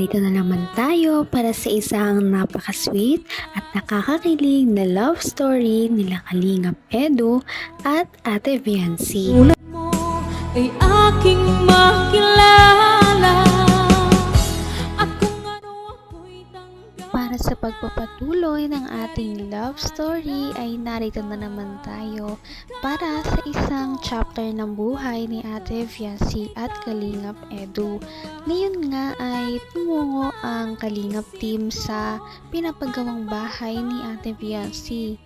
Narito na naman tayo para sa isang napaka-sweet at nakakakilig na love story nila Kalingap Edu at Ate Viancy. Sulat mo ay aking makilala at kung ano ako'y tanggap. Para sa pagpapatuloy ng ating love story ay narito na naman tayo para sa isang chapter ng buhay ni Ate Viancy at Kalingap Edu. Ngayon nga ay tumungo ang Kalingap team sa pinapagawang bahay ni Ate Viancy.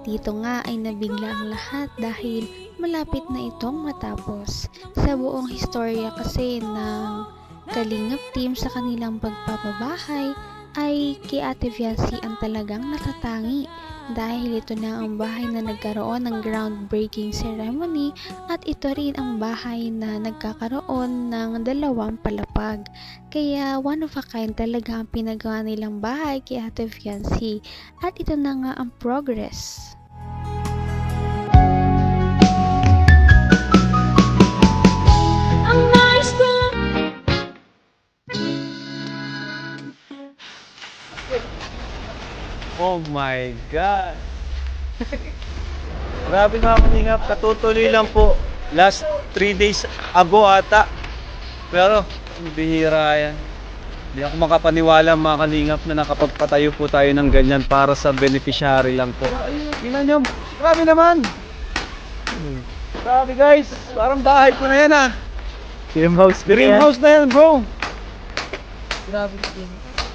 Dito nga ay nabigla ang lahat dahil malapit na itong matapos. Sa buong historya kasi ng Kalingap team sa kanilang pagpapabahay ay kay Ate Viancy ang talagang natatangi dahil ito na ang bahay na nagkaroon ng groundbreaking ceremony at ito rin ang bahay na nagkakaroon ng 2 palapag. Kaya one of a kind talaga ang pinagawa nilang bahay kay Ate Viancy at ito na nga ang progress. Ang nais ko lang Oh my God! Grabe mga Kalingap, katutuloy lang po. Last 3 days ago ata. Pero, bihira yan. Hindi ako makapaniwala mga Kalingap na nakapagpatayo po tayo ng ganyan para sa beneficiary lang po. Tingnan nyo, grabe naman! Grabe guys, parang bahay ko na yan ah. Dream house. Dream house na yan bro. Grabe din.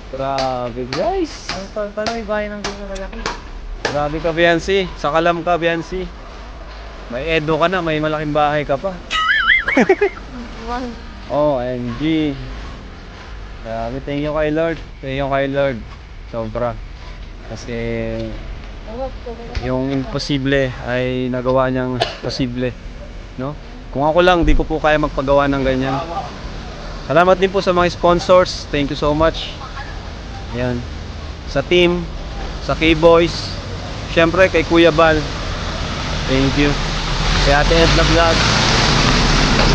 Grabe guys. Paano may bahay ng ganyan malaki? Grabe ka Viancy, sakalam ka Viancy. May Edo ka na, may malaking bahay ka pa. OMG. Grabe, thank you kay Lord. Thank you kay Lord. Sobra. Kasi yung imposible ay nagawa niyang posible, no? Kung ako lang, di ko po kaya magpagawa ng ganyan. Salamat din po sa mga sponsors. Thank you so much. Ayan. Sa team, sa K-Boys, syempre kay Kuya Bal. Thank you. Kay Ate Edna Vlog.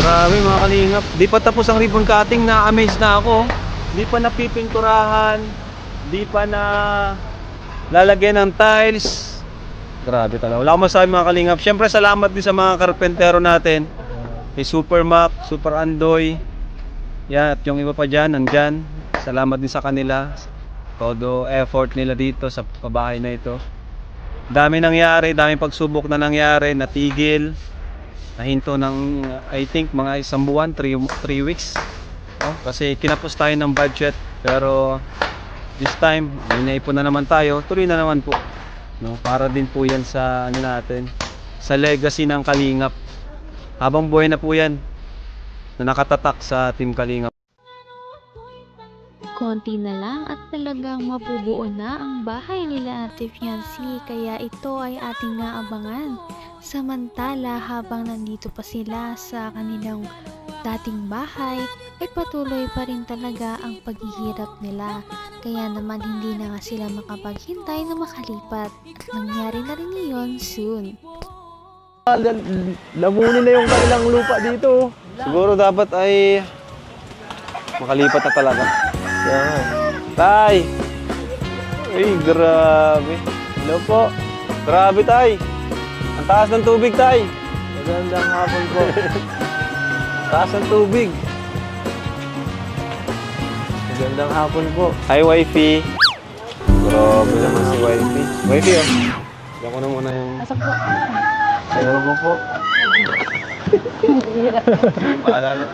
Grabe mga Kalingap. Di pa tapos ang ribbon cutting, na-amaze na ako. Di pa napipinturahan. Di pa na lalagyan ng tiles. Grabe talaga. Wala akong masabi mga Kalingap. Syempre salamat din sa mga karpentero natin. Kay Super Mac, Super Andoy. Yan, at yung iba pa dyan, nandyan. Salamat din sa kanila. Todo effort nila dito sa pabahay na ito. Dami nangyari, daming pagsubok na nangyari, natigil. Nahinto ng, I think, mga 1 buwan, 3 weeks. Oh, kasi kinapos tayo ng budget. Pero, this time, may naipon na naman tayo. Tuloy na naman po. No? Para din po yan sa, ano natin, sa legacy ng Kalingap. Habang buhay na po yan, na nakatatak sa Team Kalingap. Konti na lang at talagang mabubuo na ang bahay nila Ate Viancy kaya ito ay ating naabangan. Samantala habang nandito pa sila sa kanilang dating bahay ay patuloy pa rin talaga ang paghihirap nila. Kaya naman hindi na nga sila makapaghintay na makalipat at nangyari na rin iyon soon. Lamunin na yung kanilang lupa dito. Siguro dapat ay makalipat na talaga. Yan. Tay! Ay, grabe. Hello po. Grabe, Tay. Ang taas ng tubig, Tay. Magandang hapon po. Taas ng tubig. Magandang hapon po. Hi, wifey. Grabe naman si wifey. Wifey, oh. Diyan ko na muna yung... Pasok po. Ayaw mo po. Paalala.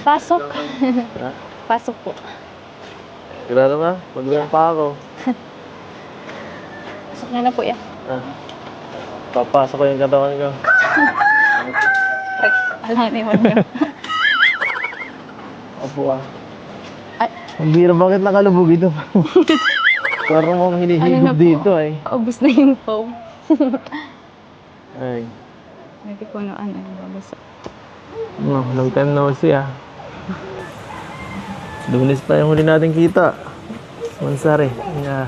Pasok. Ha? Pasok po. Sigurado ba? Magbilang pa ako. Pasok na na po yan. Ah. Papasok ko yung katawan ko. Alam ni Monyo. Opo ah. Ang bira, bakit nakalubog ito? Parang mong hinihigop dito ay. Ubus na yung foam. Ay. Hindi ko ano yung babasa. Long time no see ah. Lunes pa yung huli natin kita. Mansari. Yeah.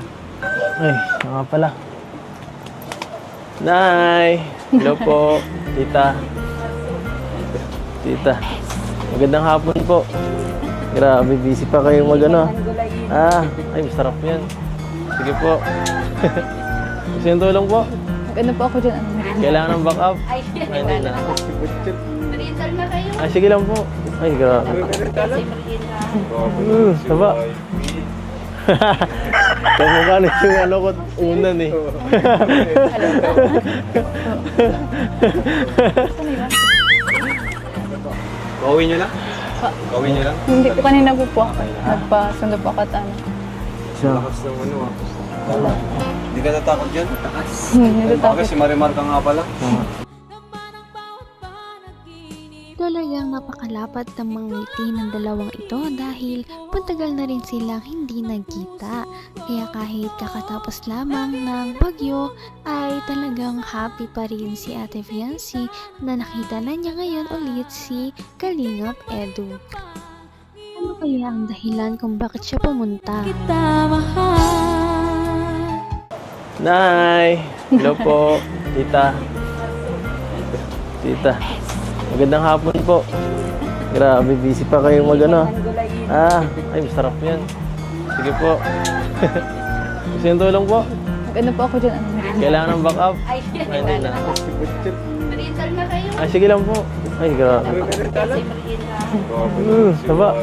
Ay, nga pala. Nay! Hello po, tita. Tita. Magandang hapon po. Grabe, busy pa kayo mag ano. Ay, masarap yan. Sige po. Gusto yung tulong po? Ano po ako dyan? Kailangan ng backup? Ay, hindi na. Ay, sige lang po. Ay, grabe. Saba. Kamukha na yung ano ko unan eh. Gawin nyo lang? Gawin nyo lang? Hindi po, kanina po po ako. Nagpasundo po ako at ano. Lakas ng ano Hindi ka natakot dyan? Natatakot. Bakit si Marimar ka nga pala? Talagang napakalapat ng mga ngiti ng dalawang ito dahil matagal na rin silang hindi nagkita. Kaya kahit kakatapos lamang ng bagyo ay talagang happy pa rin si Ate Fiancy na nakita na niya ngayon ulit si Kalingap Edu. Ano kaya ang dahilan kung bakit siya pumunta? Nay! Hello po, tita. Tita. Magandang hapon po. Grabe, busy pa kayo mag ano. Ay, masarap yan. Sige po. Gusto yung tulong po? Ano po ako dyan? Kailangan ng backup? Ay, hindi na. Ay, sige lang po. Ay, grabe. Saba.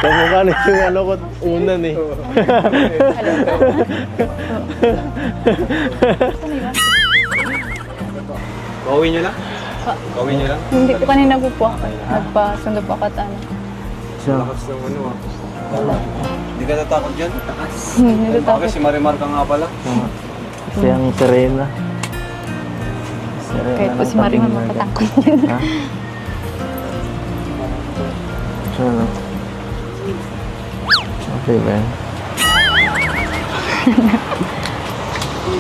Kamukha na yung ano ko unan eh. Gawin nyo lang? Gawin nyo lang? Hindi po, kanina po po ako. Nagpasundo po ako at ano. Lakas ng ano Hindi ka natakot dyan? Natatakot. Bakit si Marimar ka nga pala? Kasi ang Serena. Kahit po si Marie mapatakot. Ha? Ano? Okay ba yan?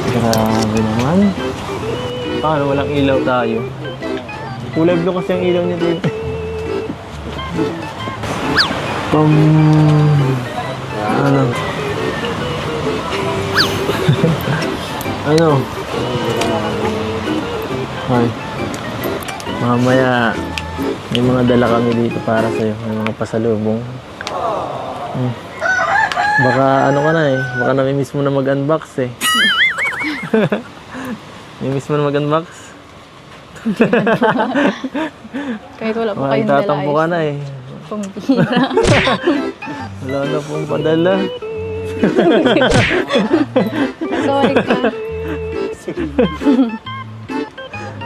Grabe naman. Paano walang ilaw tayo? Kulay blue kasi ang ilaw niya dito. Ano? Ano? Ay. Mamaya may mga dala kami dito para sa'yo. May mga pasalubong. Baka ano ka na eh. Baka namimiss mo na mag-unbox eh. Namimiss mo na mag-unbox? Kahit wala po Baka kayong dala. tatampo ka na eh. Pambira. Wala na pong padala. Sorry ka.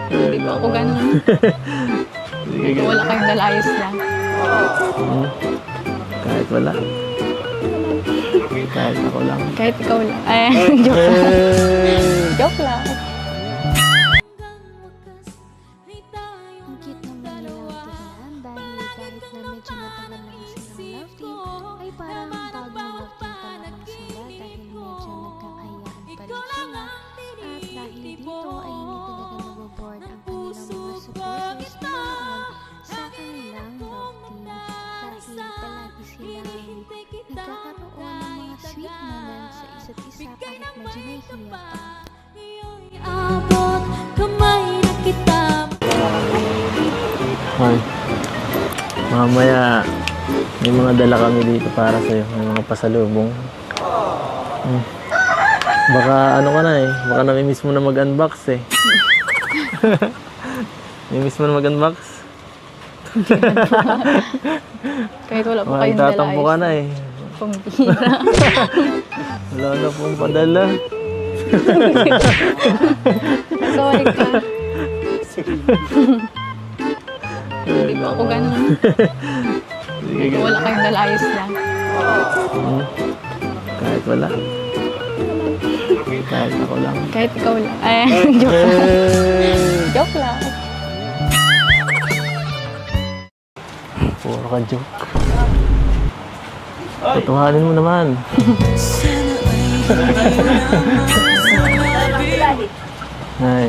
Hindi po ako ganun. Kahit wala kayong dala, ayos lang. Kahit wala. Kahit ako lang. Kahit ikaw lang. Ay, joke lang. Joke lang. Ang cute naman nilang tignan dahil kahit na medyo matagal lang silang love team ay parang bagong love team pa naman sila dahil medyo nagkakayaan pa rin sila at dahil dito ay hindi talaga naboboard ang kanilang mga supporters na naroon sa kanilang love team dahil palagi silang nagkakaroon ng mga sweet moments sa isa't isa kahit medyo nahihiya pa. Abot kamay na kita. Hoy. Mamaya may mga dala kami dito para sa'yo. May mga pasalubong. Baka ano ka na eh. Baka namimiss mo na mag-unbox eh. Namimiss mo na mag-unbox? Kahit wala po Baka kayong dala, tatampo ka ayos na lang. eh. Pambira. Wala na pong padala. Sorry ka. Hindi po ako ganun. Kahit wala kayong dala, ayos lang. Kahit wala. Kahit ako lang. Kahit ikaw lang. Ay, joke lang. Joke lang. Puro ka joke. Tutuhanin mo naman. Ay.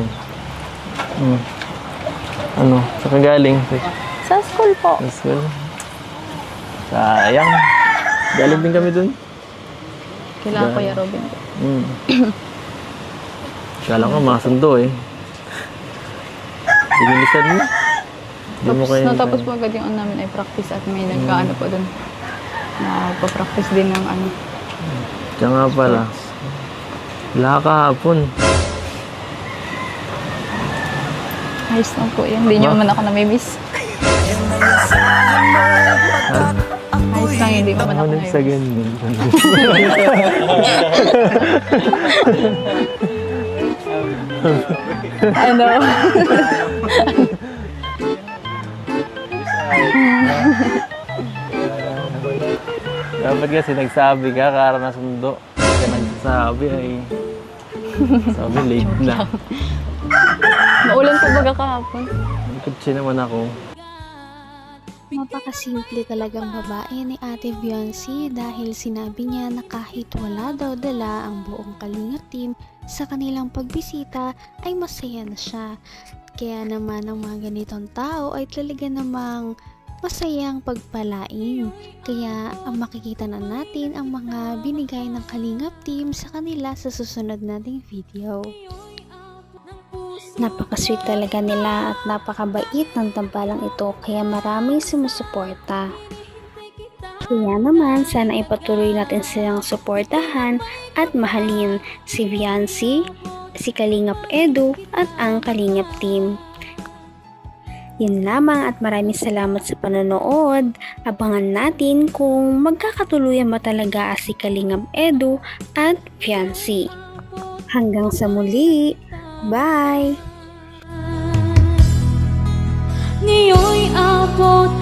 Ano? Saan ka galing? Sa school po. Sa school? Sayang. Galing din kami dun. Kailangan ko yung Robin ko. Kala ko masundo eh. Dinilisan mo. Hindi mo kayo Natapos po agad yung ano namin ay practice at may nagkaano po doon. Nagpa-practice din ng ano. Siya nga pala. Wala kahapon. Ayos lang po yan. Hindi niyo naman ako namimiss. Ayos lang, hindi naman ako Ano sa namimiss. ganyan? Ano? Dapat kasi nagsabi ka, kara na sundo. Hindi ka nagsasabi ay... Sabi, late na. Maulan po baga kahapon. Kutsi naman ako. Napakasimple talagang babae ni Ate Viancy dahil sinabi niya na kahit wala daw dala ang buong Kalingap team sa kanilang pagbisita ay masaya na siya. Kaya naman ang mga ganitong tao ay talaga namang masayang pagpalain. Kaya ang makikita na natin ang mga binigay ng Kalingap team sa kanila sa susunod nating video. Napaka-sweet talaga nila at napakabait ng tambalang ito kaya maraming sumusuporta. Kaya naman sana ipatuloy natin silang suportahan at mahalin si Viancy, si Kalingap Edu at ang Kalingap team. Yun lamang at maraming salamat sa panonood. Abangan natin kung magkakatuluyan ba talaga si Kalingap Edu at Viancy. Hanggang sa muli! Bye! Ngayon'y abot